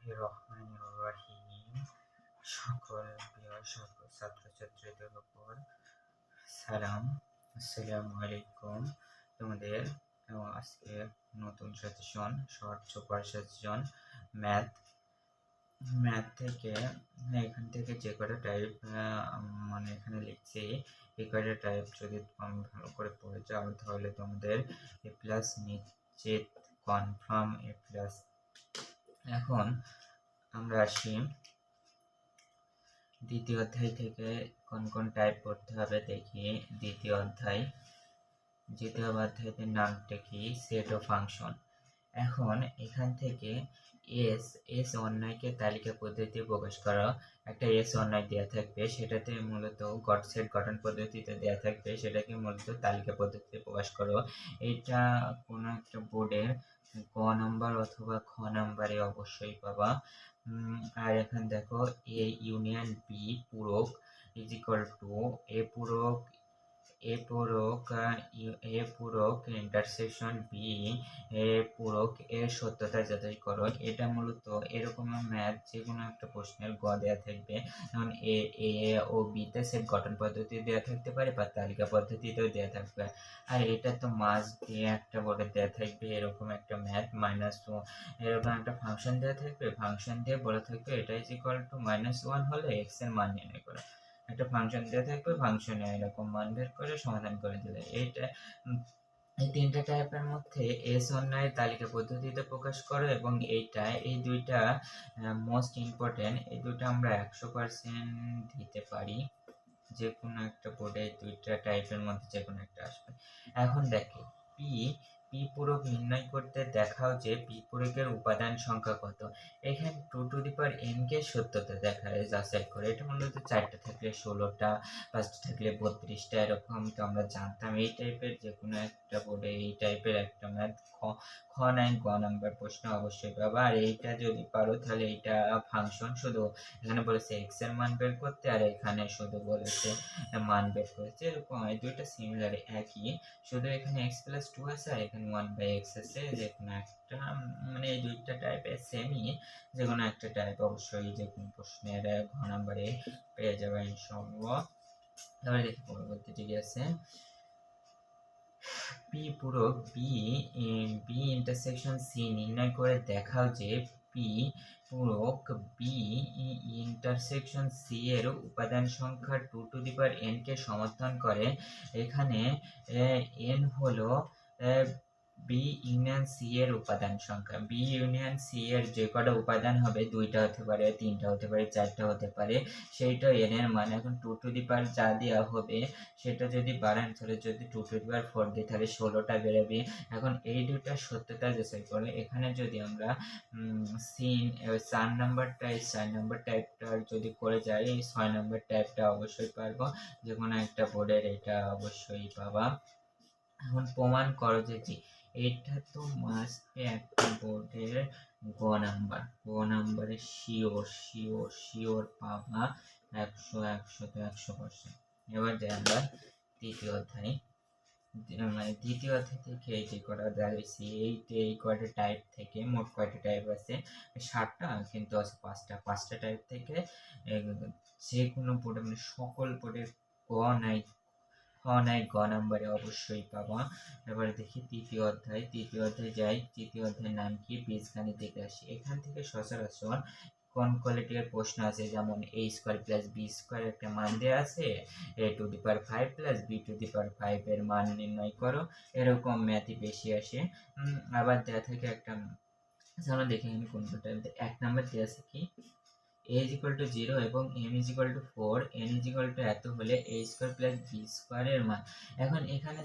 বিসমিল্লাহির রহমানির রহিম। সকল প্রিয় ছাত্রছাত্রীদের উপর সালাম, আসসালামু আলাইকুম। তোমাদের আজকে নতুন suggestion, short super suggestion math থেকে এখান থেকে যে কটা টাইপ মানে এখানে লিখছি, এই কটা টাইপ যদি আমি ভালো করে পড়ে যাও তাহলে তোমাদের এ প্লাস নিশ্চিত, কনফার্ম এ প্লাস। এখন আমরা আসি দ্বিতীয় অধ্যায় থেকে কোন কোন টাইপ পড়তে হবে দেখি। দ্বিতীয় অধ্যায়ের নামটা কি? সেট ও ফাংশন। এখন এখান থেকে এস অন্যায়কে তালিকা পদ্ধতি প্রকাশ করা। একটা এস অন্যায় দেওয়া থাকবে, সেটাতে মূলত সেট গঠন পদ্ধতিতে দেওয়া থাকবে, সেটাকে মূলত তালিকা পদ্ধতিতে প্রকাশ করো। এটা কোনো একটা বোর্ডের ক নাম্বার অথবা খ নাম্বারে অবশ্যই পাবা। আর এখানে দেখো এ ইউনিয়ন বি পূরক ইজ ইকুয়াল টু এ পূরক ইন্টারসেকশন বি পূরক এর সত্যতা যাচাই করো। এটা মূলত এরকম ম্যাথ যে কোনো একটা প্রশ্নের গ দেওয়া থাকবে, যেমন এ ও বিতে সেট গঠন পদ্ধতি দেওয়া থাকতে পারে বা তালিকা পদ্ধতিতেও দেওয়া থাকবে। আর এটা তো মাস্ট দিয়ে একটা বোর্ডে দেওয়া থাকবে এরকম একটা ম্যাথ -1 এরকম একটা ফাংশন দেওয়া থাকবে, ফাংশন দিয়ে বলা থাকবে এটা ইজ ইকুয়াল টু -1 হলে এক্স এর মান নির্ণয় করো। একটা ফাংশন দেওয়া থাকবে, ফাংশনে এরকম মান বের করে সমাধান করে দিলে। এইটা এই তিনটা টাইপের মধ্যে এস অন্যায়ের তালিকা পদ্ধতিতে প্রকাশ করো, এবং এই দুইটা মোস্ট ইম্পর্টেন্ট। এই দুটো আমরা 100% দিতে পারি যে কোনো একটা বোর্ডে, দুইটা টাইপের মধ্যে যে কোনো একটা আসবে। এখন দেখো পি পূরক নির্ণয় করতে দেখাও যে পি পূরকের উপাদান সংখ্যা কত। এখানে 2 টু দি পাওয়ার n কে সত্যতা দেখায় যাচাই করে। এটা মূলত 4টা থাকলে 16টা, 5টা থাকলে 32টা, এরকম তো আমরা জানতাম। এই টাইপের যে কোনো একটা বোর্ডে এই টাইপের একটা ম্যাথ খ নাই গ নাম্বার প্রশ্ন অবশ্যই পাবা। আর এইটা যদি পারো তাহলে এইটা ফাংশন, শুধু এখানে বলেছে এক্স এর মান বের করতে, আর এখানে শুধু বলেছে মান বের করেছে। এরকম এই দুইটা সিমিলার, একই, শুধু এখানে x প্লাস 2 আছে আর এখানে 1/x আছে। যে কোনো একটা মানে এই দুইটা টাইপের সেমই, যে কোনো একটা টাইপ অবশ্যই যে কোনো প্রশ্নের ঘ নাম্বারে পেয়ে যাবে ইনশাআল্লাহ। এবার দেখি পরবর্তী, ঠিক আছে। পি পূরক বি ইন্টারসেকশন সি নির্ণয় করে দেখাও যে পি পূরক বি ইন্টারসেকশন সি এর উপাদান সংখ্যা 2 টু দি পাওয়ার n কে সমর্থন করে। এখানে n হলো বি ইউনিয়ন সি এর উপাদান সংখ্যা। বি ইউনিয়ন সি এর যে কটা উপাদান হবে, 2টা হতে পারে, 3টা হতে পারে, 4টা হতে পারে, সেইটা n এর মান। এখন 2 টু দি পাওয়ার যা দেওয়া হবে সেটা যদি বাড়ান, তাহলে যদি 2 টু দি পাওয়ার 4 দিই তাহলে 16টা বেরোবে। এখন এই দুটা সত্যতা যাচাই করে। এখানে যদি আমরা 4 নাম্বার টাইপটা যদি করে যাই, 6 নাম্বার টাইপটা অবশ্যই পারবো, যে কোনো একটা বোর্ডের এটা অবশ্যই পাবা। এখন প্রমাণ করো যে এটা তো মাস্ট একটা বোর্ডের গ নাম্বারে শিওর পাবা 100%। এবার যাই আমরা দ্বিতীয় অধ্যায় থেকে এই যে কটা দাঁড়িয়েছি, এই কয়টা টাইপ থেকে, মোট কয়টা টাইপ আছে 7টা, কিন্তু আছে 5টা টাইপ থেকে যে কোনো বোর্ডে মানে সকল বোর্ডের গ নাই গ নাম্বারে অবশ্যই পাবা। এবারে দেখি তৃতীয় অধ্যায় যাই। তৃতীয় অধ্যায়ের নাম কি? বীজগাণিতিক রাশি। এখান থেকে সচরাচর কোন কোয়ালিটির প্রশ্ন আছে, যেমন a square plus b square একটা মান দেওয়া আছে, a to the power 5 plus b to the power 5 এর মান নির্ণয় করো, এরকম ম্যাথই বেশি আসে। আবার দেওয়া থাকে একটা, আমরা দেখি এখানে কোনটা। 1 নাম্বার দেওয়া আছে কি a is equal to 0 এবং m is equal to 4, n is equal to এত হলে a square plus b square এর মান। এখন এখানে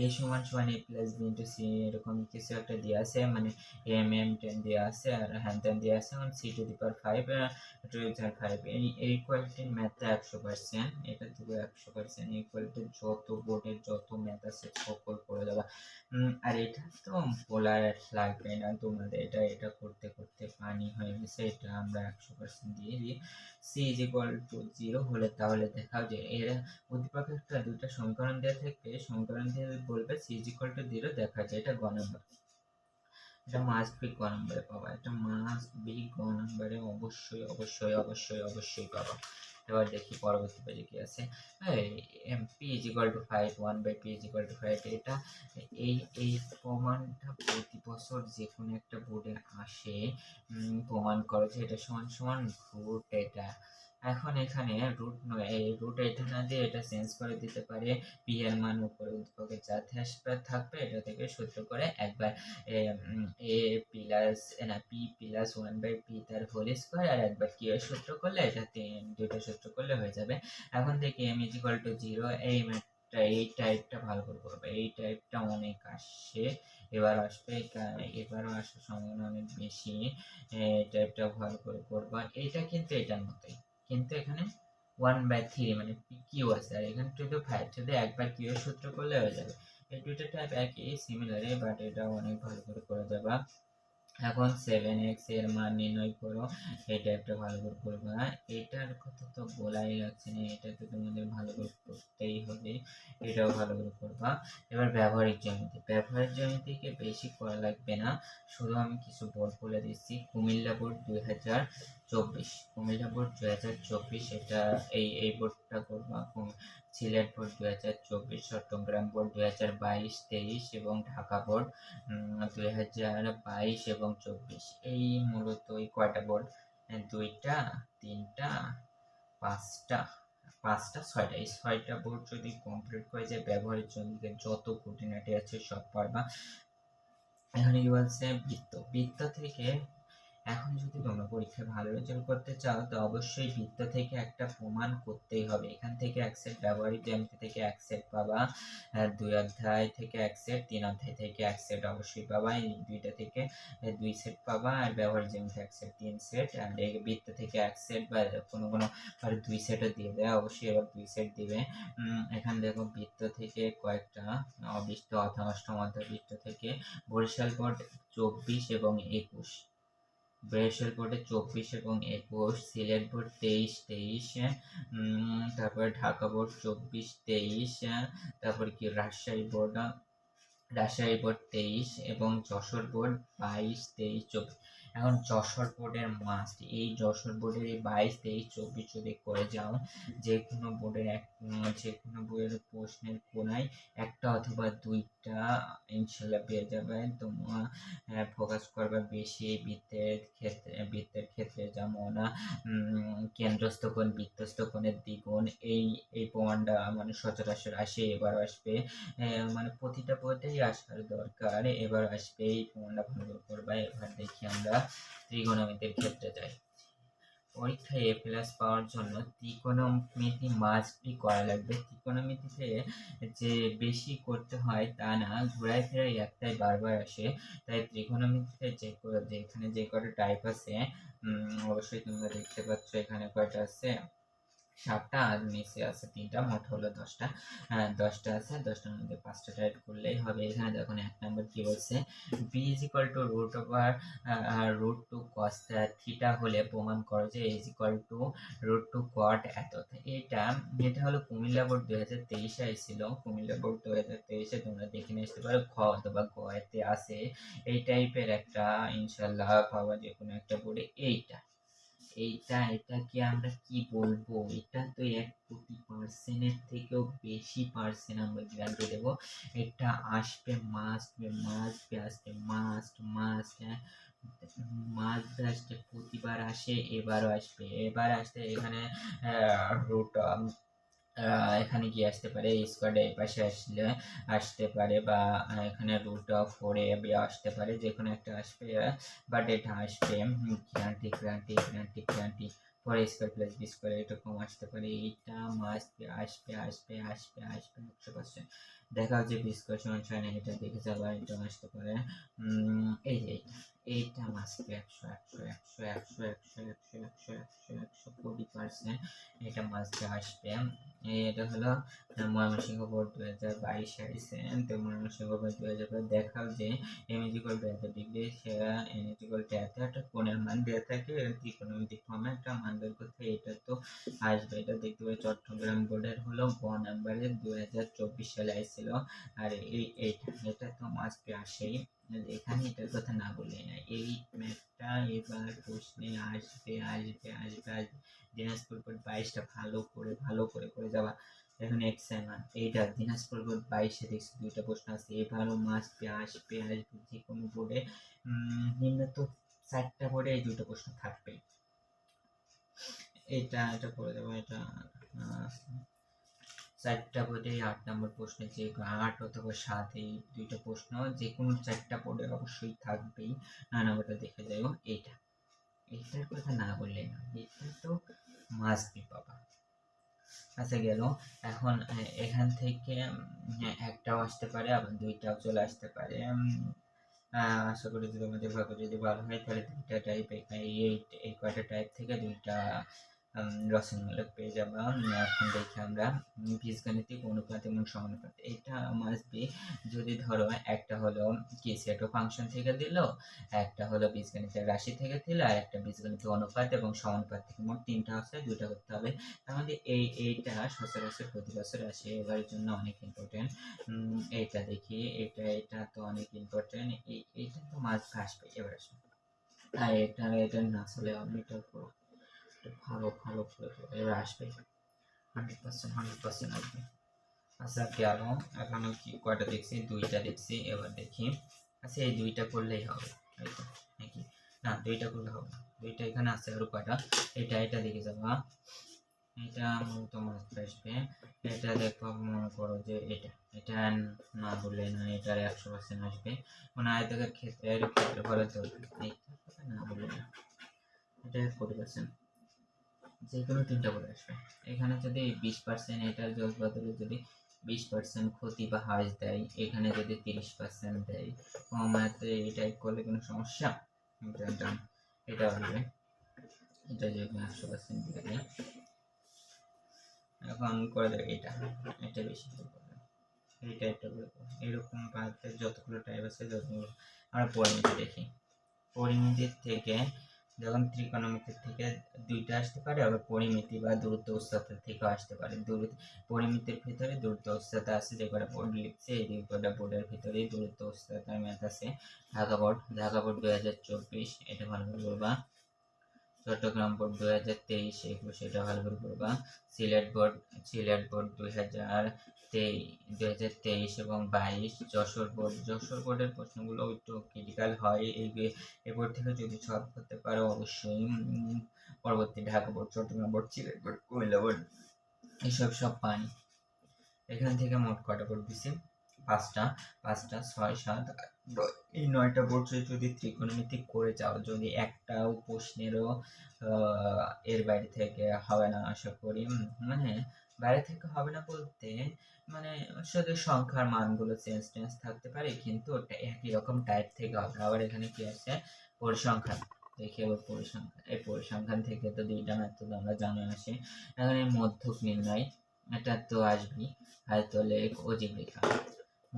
a সমান a plus b into c এরকম কিছু একটা দেওয়া আছে, মানে m 10 দেওয়া আছে আর হ্যান ত্যান দেওয়া আছে। এখন c to the power 5 to the power 5 এই কোয়ালিটির ম্যাথটা 100%, এটা থেকে 100% এই কোয়ালিটির যত বোর্ডের যত ম্যাথ আছে সকল করে দেওয়া। আর এটা তো বলার লাগবে না তোমাদের, এটা করতে করতে পানি হয়ে গেছে। এটা আমরা 100% দিয়ে দিই। c is equal to 0 হলে তাহলে দেখাও যে এর উদ্দীপক একটা দুইটা সমীকরণ দেওয়া থাকবে, সমীকরণ দিয়ে বলবে c is equal to 0 দেখা যায়। এটা গ নাম্বার। এটা মাস্ট বি গ নাম্বারে পাবা, এটা মাস্ট বি গ নাম্বারে অবশ্যই অবশ্যই অবশ্যই অবশ্যই পাবা। এবার দেখি পরবর্তী পেজে কি আছে। P is equal two 5 1/p is equal two 5, এটা এই প্রমাণটা প্রতি বছর যে কোনো একটা বোর্ডে আসে। প্রমাণ করো যে এটা সমান সমান রুট এটা। এখন এখানে রুট নয়, এই রুট এটা না দিয়ে এটা চেঞ্জ করে দিতে পারে। পি এর মান উপরে উদ্দীপকের যাতে আসবে থাকবে এটা থেকে সূত্র করে একবার এ প্লাস না পি প্লাস 1/p তার হোল স্কয়ার আর একবার কি এর সূত্র করলে এটা দুটো সূত্র করলে হয়ে যাবে। এখন থেকে m ইজ ইকুয়াল টু 0, এই ম্যাথটা এই টাইপটা ভালো করে করবে, এই টাইপটা অনেক আসছে, এবার আসবে, এবারও আসার সম্ভাবনা অনেক বেশি। এই টাইপটা ভালো করে করবা। এটা কিন্তু এটার মতোই, কিন্তু এখানে 1/3 মানে কিউ আছে, আর এখানে 2/5 শুধু একবার কিউ এর সূত্র করলে হয়ে যাবে। এই দুইটা টাইপ একই সিমিলার, বাট এটা অনেক ভালো করে করে যাবা। এখন 7x এর মান নির্ণয় করো, এই টাইপটা ভালো করে করবা। এটার কথা তো বলাই লাগছে না, এটা তো তোমাদের ভালো করে করতেই হবে, এটাও ভালো করে করবা। এবার ব্যবহারিক জ্যামিতিকে বেশি করা লাগবে না, শুধু আমি কিছু বোর্ড বলে দিচ্ছি। কুমিল্লা বোর্ড 2024, কুমিল্লা বোর্ড 2024, এটা এই বোর্ডটা করবা। সিলেট বোর্ড 2024, চট্টগ্রাম বোর্ড 2022-23 এবং ঢাকা বোর্ড 2022 এবং 24। এই মূলত এই কয়টা বোর্ড, 2টা 3টা 5টা 6টা, এই 6টা বোর্ড যদি কমপ্লিট করে যায় ব্যবহারিক জ্যামিতির যত খুঁটিনাটি আছে সব পারবা। এখানে কি বলছে, বৃত্ত থেকে এখন যদি তোমরা পরীক্ষায় ভালো রেজাল্ট করতে চাও তো অবশ্যই বৃত্ত থেকে একটা প্রমাণ করতেই হবে। এখান থেকে এক সেট, ব্যবহারিক জ্যামিতি থেকে এক সেট পাবা, 2 অধ্যায় থেকে এক সেট, 3 অধ্যায় থেকে এক সেট অবশ্যই পাবা, এই দুইটা থেকে 2 সেট পাবা, আর ব্যবহারিক জ্যামিতি এক সেট 3 সেট, আর এই বৃত্ত থেকে এক সেট বা কোনো আর 2 সেটও দিয়ে দেয়, অবশ্যই এবার 2 সেট দিবে। এখানে দেখো বৃত্ত থেকে কয়েকটা অবৃত্ত অষ্টম অধ্যায় বৃত্ত থেকে বরিশাল বোর্ড 24 এবং 21, বরিশাল বোর্ডে 24 এবং 21, সিলেট বোর্ড 23, তারপর ঢাকা বোর্ড 24-23, তারপর কি রাজশাহী বোর্ড 23 এবং যশোর বোর্ড 22-23-24। এখন যশোর বোর্ডের মাস্ট, এই যশোর বোর্ডের এই 22-23-24 যদি করে যাও, যে কোনো বইয়ের প্রশ্নের কোনায় একটা অথবা দুইটা ইনশাল্লাহ পেয়ে যাবে। তোমার ফোকাস করবে বেশি বৃত্তের ক্ষেত্রে যেমন কেন্দ্রস্থ কোণ, বৃত্তস্থ কোণের দ্বিগুণ, এই প্রমাণটা মানে সচরাচর আসে, এবার আসবে, মানে প্রতিটা পদেই আসার দরকার, এবার আসবে, এই প্রমাণটা ভালো করবা। এবার দেখি আমরা ত্রিকোণমিতির ক্ষেত্রে যাই। পরীক্ষায় এ প্লাস পাওয়ার জন্য ত্রিকোণমিতি মাস্ট বি করা লাগবে। ত্রিকোণমিতিতে যে বেশি করতে হয় তা না, ঘোরায় ফেরায় একটাই বারবার আসে, তাই ত্রিকোণমিতিতে এখানে যে কটা টাইপ আছে অবশ্যই তোমরা দেখতে পাচ্ছ এখানে কয়টা আছে, 7টা, আর নিচে আছে 3টা, মোট হলো 10টা। 10টা আছে, 10টার মধ্যে 5টা টাইপ করলেই হবে। এখানে দেখুন 1 নম্বর কি বলছে, b is equal to root over root two cos theta হলে প্রমাণ করো যে is equal to root two cot এত। এটা হলো কুমিল্লা বোর্ড 2023-এ আসছিল, কুমিল্লা বোর্ড 2023-এ তোমরা দেখে নিয়ে আসতে পারো, খ অথবা গ এতে আছে এই টাইপের একটা, ইনশাল্লাহ পাওয়া যে কোনো একটা বোর্ডে। এটাকে আমরা কি বলবো, এটা তো 1,000,000% থেকেও বেশি পার্সেন্ট আমরা গ্যারান্টি দেবো এটা আসবে, আসবে প্রতিবার আসে, এবারও আসবে। এবার আসতে এখানে রুট এখানে কি আসতে পারে, স্কোয়ার এই পাশে আসতে পারে, বা এখানে রুট অফ 4ab আসতে পারে, যে কোনো একটা আসবে, বাট এটা আসবে গ্যারান্টি 4a² + b² এরকম আসতে পারে। এইটা মাস্ট আসবে 100%। দেখা হচ্ছে b² সমান এটা দেখে যাবা, এটা আসতে পারে। এই যে এইটা মাস্ট 100% এটা মাস্ট আসবে। এটা হলো ময়মনসিংহ বোর্ড 2022-এ আসছে, তো ময়মনসিংহ বোর্ড 2022 দেখাও যে m = এত ডিগ্রি, n = একটা কোণের মান দেওয়া থাকে, ত্রিকোণমিতিক ফর্মে একটা মান বের করতে, এটা তো আসবে। এটা দেখতে পাই চট্টগ্রাম বোর্ডের হলো গ নাম্বারে 2024 সালে আসছিল, আর এটা তো মাস্ট আসেই। এখানে এটার কথা না বললে না, এই ম্যাথটা এবার প্রশ্নে আসবে আসবে আসবে আসবে। দিনাজপুর বোর্ড 22টা ভালো করে করে যাবা। এখন এক্সাইমান এইটা দিনাজপুর বোর্ড 22-এ দেখছি 2টা প্রশ্ন আছে, এবারও আসবে আসবে আসবে। যে কোনো বোর্ডে নিম্নত 4টা বোর্ডে এই 2টা প্রশ্ন থাকবে। এটা করে দেবো। এটা 4টা বোর্ডে 8 নম্বর প্রশ্নে যে 8 অথবা 7 এই 2টা প্রশ্ন যে কোনো 4টা বোর্ডে অবশ্যই থাকবেই। নাম্বারটা দেখে যাও। এইটার কথা না বললে না, এটা তো মাস্ট বি বাবা। আচ্ছা গেল। এখন এখান থেকে একটাও আসতে পারে, আবার 2টাও চলে আসতে পারে। আশা করি যদি তোমাদের ভাগ্য যদি ভালো হয় তাহলে 2টা টাইপ এই কয়টা টাইপ থেকে 2টা রচনামূলক পেয়ে যাবা। এখন দেখি আমরা বীজগাণিতিক অনুপাত এবং সমানুপাত। এটা মাস্ট বি। যদি ধরো একটা হলো কি সেট ফাংশন থেকে দিল, একটা হলো বীজগণিতের রাশি থেকে দিল, আর একটা বীজগণিত অনুপাত এবং সমানুপাত থেকে। মোট 3টা আছে, 2টা করতে হবে। তাহলে এইটা সচরাচর প্রতি বছর আসে, এবারের জন্য অনেক ইম্পর্টেন্ট। এইটা দেখি, এটা তো অনেক ইম্পর্টেন্ট। এইটা তো মাস্ট আসবে। এবার আসবে আর এটা না চলে আমি এটা ভালো করে এবার আসবে 100% আসবে। আচ্ছা গেল। এখনো কি কয়টা দেখছি? 2টা দেখছি। এবার দেখি। আচ্ছা এই 2টা করলেই হবে, তাই তো নাকি? না 2টা করলে হবে না, 2টা এখানে আছে আরো কয়টা। এটা দেখে যাবো। এটা মূলত মাস্ট আসবে। এটা দেখো, মনে করো যে এটা না বললে না, এটার 100% আসবে। মানে আয়তকার ক্ষেত্রের ক্ষেত্রফলের দৈর্ঘ্য, এইটার কথা না বললে না, এটা 40%। যে কোনো 3টা বলে আসবে। এখানে যদি 20% এটার জল বদলে যদি 20% ক্ষতি বা হ্রাস দেয়, এখানে যদি 30% দেয়, কমাতে এটা করলে কোনো সমস্যা? এটা আসবে। এটা যদি 100% দিয়ে দেয়, এখন করে দেবে এটা বেশি করবে। এই টাইপটা করবো। এরকম পার্টের যতগুলো টাইপ আছে যতগুলো আমরা পরিমিতি দেখি। পরিমিতির থেকে যখন ত্রিকোণমিতির থেকে 2টা আসতে পারে, আবার পরিমিতি বা দূরত্ব উচ্চতা থেকেও আসতে পারে। পরিমিতির ভিতরে দূরত্ব উচ্চতা আছে, যে কটা বোর্ড লিখছে এই 2 কটা বোর্ডের ভিতরেই দূরত্ব উচ্চতার ম্যাথ আছে। ঢাকা বোর্ড 2024, এটা ভালো করে বলবা। চট্টগ্রাম বোর্ড 2023-21, এটা ভালো করে করবা। সিলেট বোর্ড 2023 এবং 22। যশোর বোর্ডের প্রশ্নগুলো একটু ক্রিটিক্যাল হয়। এই বোর্ড থেকে যদি সলভ করতে পারো অবশ্যই পরবর্তী Dhaka board, Chittagong board, Sylhet board, Comilla board এসব সব পানি। এখান থেকে মোট কটা বোর্ড দিছি? 5টা, 6, 7, 8, এই 9টা বোর্ড যদি ত্রিকোণমিতিক করে যাও, যদি একটাও প্রশ্নেরও এর বাইরে থেকে হবে না আশা করি। মানে বাইরে থেকে হবে না বলতে, মানে শুধু সংখ্যার মানগুলো চেঞ্জ থাকতে পারে, কিন্তু ওটা একই রকম টাইপ থেকে হবে। আবার এখানে কি আছে? পরিসংখ্যান। দেখি আবার পরিসংখ্যান। এই পরিসংখ্যান থেকে তো 2টা মেথড আমরা জানা আসে। এখন এই মধ্যক নির্ণয়, এটা তো আসবেই। আয়তলেখ ও জীবরেখা।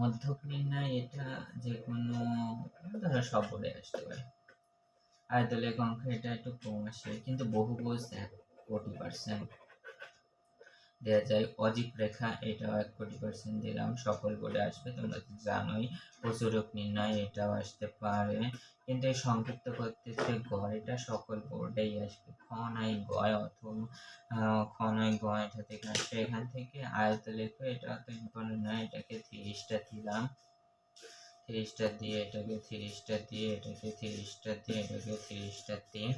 মধ্যক নির্ণয় এটা যে কোনো ধরো সব বোর্ডে আসতে পারে। আয়তলেখ অঙ্ক এটা একটু কম আসে, কিন্তু বহুভুজ 1,000,000,000 দেওয়া যায়। অজীব রেখা এটাও 1,000,000,000 দিলাম, সকল বোর্ডে আসবে, তোমরা তো জানোই। প্রচুরক নির্ণয় এটাও আসতে পারে, কিন্তু এই সংক্ষিপ্ত পদ্ধতিতে গড় এটা সকল বোর্ডেই আসবে। খ নাই গ এটা থেকে আসবে। এখান থেকে আয়তলেখ এটা তো ইম্পর্টেন্ট নয়, এটাকে 30টা দিলাম। 30টা দিয়ে এটাকে 30টা দিয়ে এটাকে 30টা দিয়ে এটাকে 30টা দিয়ে।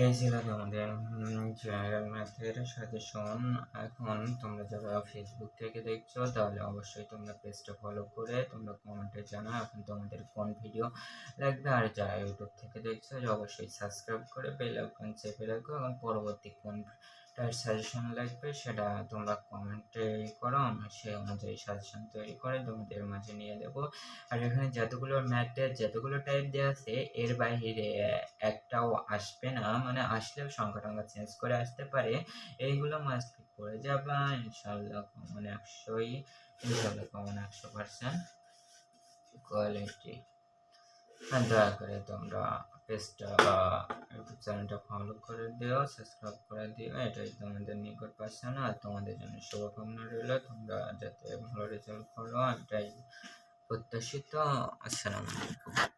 এই ছিল তোমাদের জেনারেল ম্যাথের সাজেশন। এখন তোমরা যারা ফেসবুক থেকে দেখছো তাহলে অবশ্যই তোমরা পেজটা ফলো করে তোমরা কমেন্টে জানাও এখন তোমাদের কোন ভিডিও লাগবে। আর যারা ইউটিউব থেকে দেখছো অবশ্যই সাবস্ক্রাইব করে বেল আইকন চেপে রাখো, এবং পরবর্তী কোনটার সাজেশন লাগবে সেটা তোমরা কমেন্টে করো, আমরা সেই অনুযায়ী সাজেশন তৈরি করে তোমাদের মাঝে নিয়ে দেবো। আর এখানে যতগুলো টাইপ দেওয়া আছে এর বাইরে একটাও আসবে না, মানে আসলেও সংখ্যা টংখ্যা চেঞ্জ করে আসতে পারে। এইগুলো মাস্ট করে যাবা ইনশাল্লাহ। Common 100% quality. আর দয়া করে তোমরা পেজটা বা ইউটিউব চ্যানেলটা ফলো করে দিও, সাবস্ক্রাইব করে দিও, এটাই তোমাদের নিকট প্রার্থনা। আর তোমাদের জন্য শুভকামনা রইল, তোমরা যাতে ভালো রেজাল্ট করো, এটাই প্রত্যাশিত। আসসালামু আলাইকুম।